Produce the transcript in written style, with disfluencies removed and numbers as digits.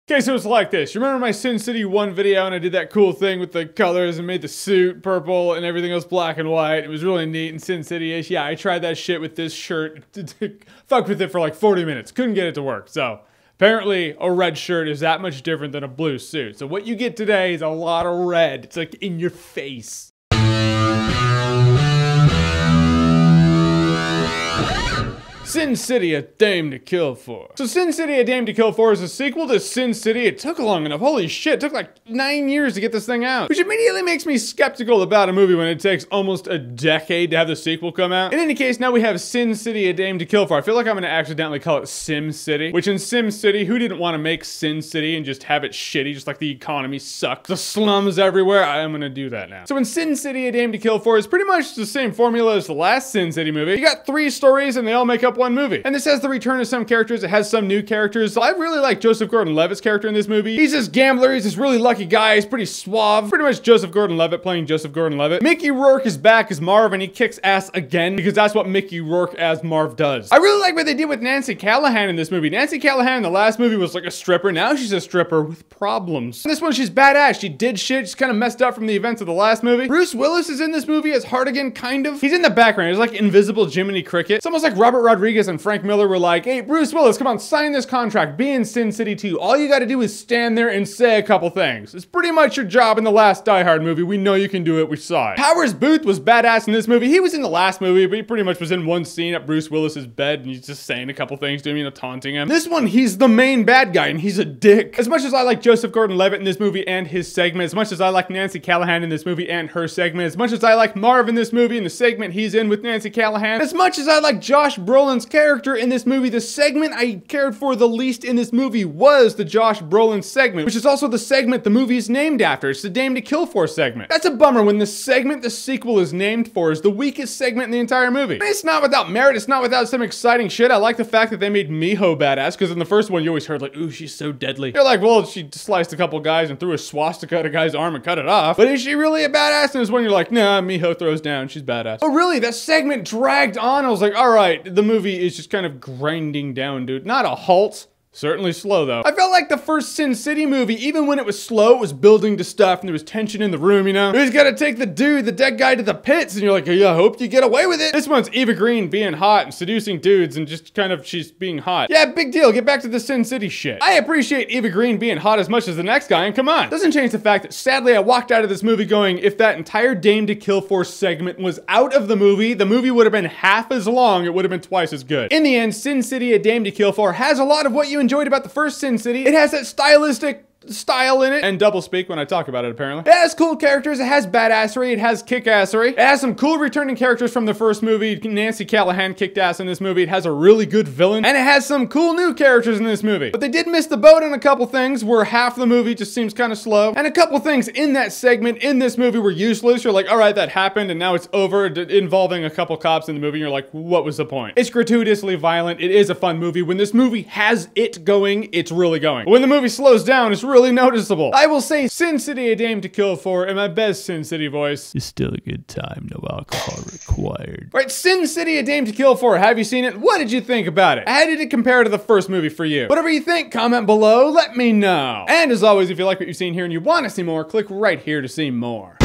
Okay, so it's like this. You remember my Sin City 1 video and I did that cool thing with the colors and made the suit purple and everything else black and white? It was really neat and Sin City-ish. Yeah, I tried that shit with this shirt. Fucked with it for like 40 minutes. Couldn't get it to work. So apparently a red shirt is that much different than a blue suit. So what you get today is a lot of red. It's like in your face. Sin City, A Dame to Kill For. So Sin City, A Dame to Kill For is a sequel to Sin City. It took long enough. Holy shit, it took like 9 years to get this thing out. Which immediately makes me skeptical about a movie when it takes almost a decade to have the sequel come out. In any case, now we have Sin City, A Dame to Kill For. I feel like I'm gonna accidentally call it Sim City. Which in Sim City, who didn't want to make Sin City and just have it shitty, just like the economy sucks, the slums everywhere? I'm gonna do that now. So in Sin City, A Dame to Kill For is pretty much the same formula as the last Sin City movie. You got 3 stories and they all make up one movie. And this has the return of some characters, it has some new characters. So I really like Joseph Gordon-Levitt's character in this movie. He's this gambler, he's this really lucky guy, he's pretty suave. Pretty much Joseph Gordon-Levitt playing Joseph Gordon-Levitt. Mickey Rourke is back as Marv and he kicks ass again because that's what Mickey Rourke as Marv does. I really like what they did with Nancy Callahan in this movie. Nancy Callahan in the last movie was like a stripper, now she's a stripper with problems. In this one she's badass, she did shit, she's kind of messed up from the events of the last movie. Bruce Willis is in this movie as Hartigan, kind of. He's in the background, he's like invisible Jiminy Cricket. It's almost like Robert Rodriguez and Frank Miller were like, hey, Bruce Willis, come on, sign this contract, be in Sin City 2. All you gotta do is stand there and say a couple things. It's pretty much your job in the last Die Hard movie. We know you can do it, we saw it. Powers Booth was badass in this movie. He was in the last movie, but he pretty much was in one scene at Bruce Willis's bed and he's just saying a couple things to him, you know, taunting him. This one, he's the main bad guy and he's a dick. As much as I like Joseph Gordon-Levitt in this movie and his segment, as much as I like Nancy Callahan in this movie and her segment, as much as I like Marv in this movie and the segment he's in with Nancy Callahan, as much as I like Josh Brolin's character in this movie, the segment I cared for the least in this movie was the Josh Brolin segment, which is also the segment the movie is named after. It's the Dame to Kill For segment. That's a bummer when the segment the sequel is named for is the weakest segment in the entire movie. It's not without merit, it's not without some exciting shit. I like the fact that they made Miho badass, because in the first one you always heard like, ooh, she's so deadly. You're like, well, she sliced a couple guys and threw a swastika at a guy's arm and cut it off. But is she really a badass? And this one you're like, nah, Miho throws down, she's badass. Oh really, that segment dragged on. I was like, all right, the movie is just kind of grinding down, dude. Not a halt. Certainly slow though. I felt like the first Sin City movie, even when it was slow, it was building to stuff and there was tension in the room, you know? Who's gotta take the dude, the dead guy to the pits? And you're like, yeah, I hope you get away with it. This one's Eva Green being hot and seducing dudes and just kind of, she's being hot. Yeah, big deal, get back to the Sin City shit. I appreciate Eva Green being hot as much as the next guy, and come on. Doesn't change the fact that sadly I walked out of this movie going, if that entire Dame to Kill For segment was out of the movie would have been half as long, it would have been twice as good. In the end, Sin City, A Dame to Kill For has a lot of what you enjoyed about the first Sin City. It has that stylistic style in it, and double speak when I talk about it apparently. It has cool characters, it has badassery, it has kick-assery. It has some cool returning characters from the first movie. Nancy Callahan kicked ass in this movie. It has a really good villain, and it has some cool new characters in this movie. But they did miss the boat on a couple things where half the movie just seems kind of slow, and a couple things in that segment in this movie were useless. You're like, all right, that happened, and now it's over, involving a couple cops in the movie. You're like, what was the point? It's gratuitously violent. It is a fun movie. When this movie has it going, it's really going. But when the movie slows down, it's really noticeable. I will say Sin City, A Dame to Kill For in my best Sin City voice. It's still a good time, no alcohol required. Right, Sin City, A Dame to Kill For. Have you seen it? What did you think about it? How did it compare to the first movie for you? Whatever you think, comment below, let me know. And as always, if you like what you've seen here and you want to see more, click right here to see more.